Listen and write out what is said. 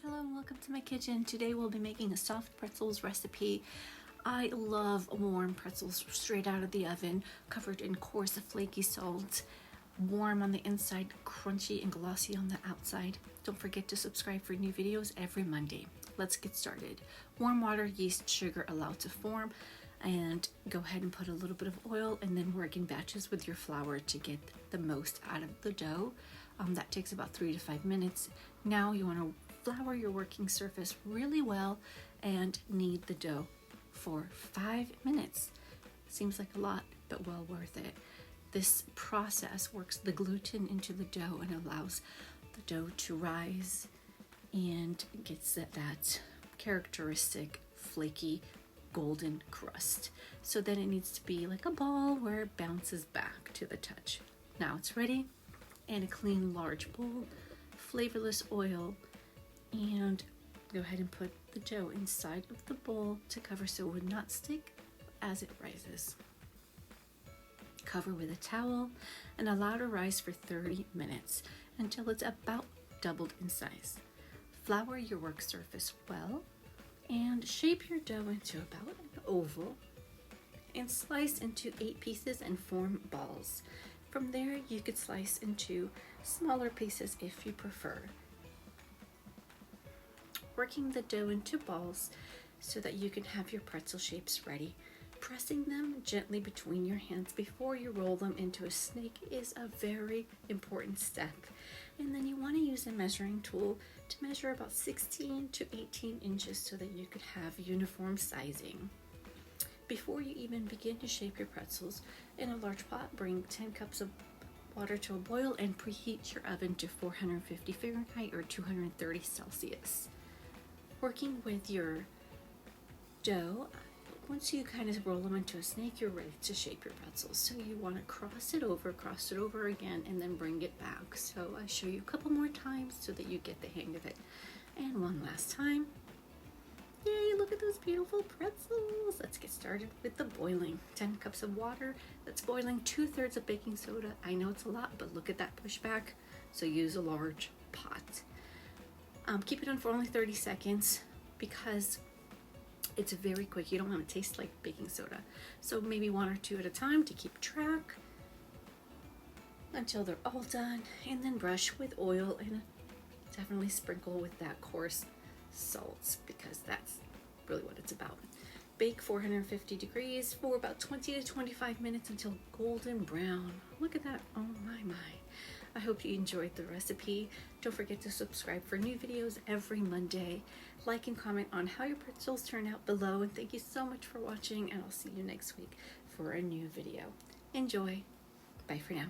Hello and welcome to my kitchen. Today we'll be making a soft pretzels recipe. I love warm pretzels straight out of the oven, covered in coarse flaky salt, warm on the inside, crunchy and glossy on the outside. Don't forget to subscribe for new videos every Monday. Let's get started. Warm water, yeast, sugar allowed to form, and go ahead and put a little bit of oil and then work in batches with your flour to get the most out of the dough. That takes about 3 to 5 minutes. Now you want to flour your working surface really well and knead the dough for 5 minutes. Seems like a lot, but well worth it. This process works the gluten into the dough and allows the dough to rise and gets that characteristic flaky golden crust. So then it needs to be like a ball where it bounces back to the touch. Now it's ready. And a clean large bowl, flavorless oil, and go ahead and put the dough inside of the bowl to cover so it would not stick as it rises. Cover with a towel and allow to rise for 30 minutes until it's about doubled in size. Flour your work surface well and shape your dough into about an oval and slice into 8 pieces and form balls. From there, you could slice into smaller pieces if you prefer. Working the dough into balls so that you can have your pretzel shapes ready. Pressing them gently between your hands before you roll them into a snake is a very important step. And then you want to use a measuring tool to measure about 16 to 18 inches so that you could have uniform sizing. Before you even begin to shape your pretzels, in a large pot, bring 10 cups of water to a boil and preheat your oven to 450 Fahrenheit or 230 Celsius. Working with your dough, once you kind of roll them into a snake, you're ready to shape your pretzels. So you want to cross it over again, and then bring it back. So I'll show you a couple more times so that you get the hang of it. And one last time. Yay, look at those beautiful pretzels. Let's get started with the boiling. 10 cups of water that's boiling, 2/3 of baking soda. I know it's a lot, but look at that pushback. So use a large pot. Keep it on for only 30 seconds because it's very quick. You don't want to taste like baking soda. So maybe 1 or 2 at a time to keep track until they're all done. And then brush with oil and definitely sprinkle with that coarse salts because that's really what it's about. Bake 450 degrees for about 20 to 25 minutes until golden brown. Look at that. Oh my. I hope you enjoyed the recipe. Don't forget to subscribe for new videos every Monday. Like and comment on how your pretzels turn out below. And thank you so much for watching, and I'll see you next week for a new video. Enjoy. Bye for now.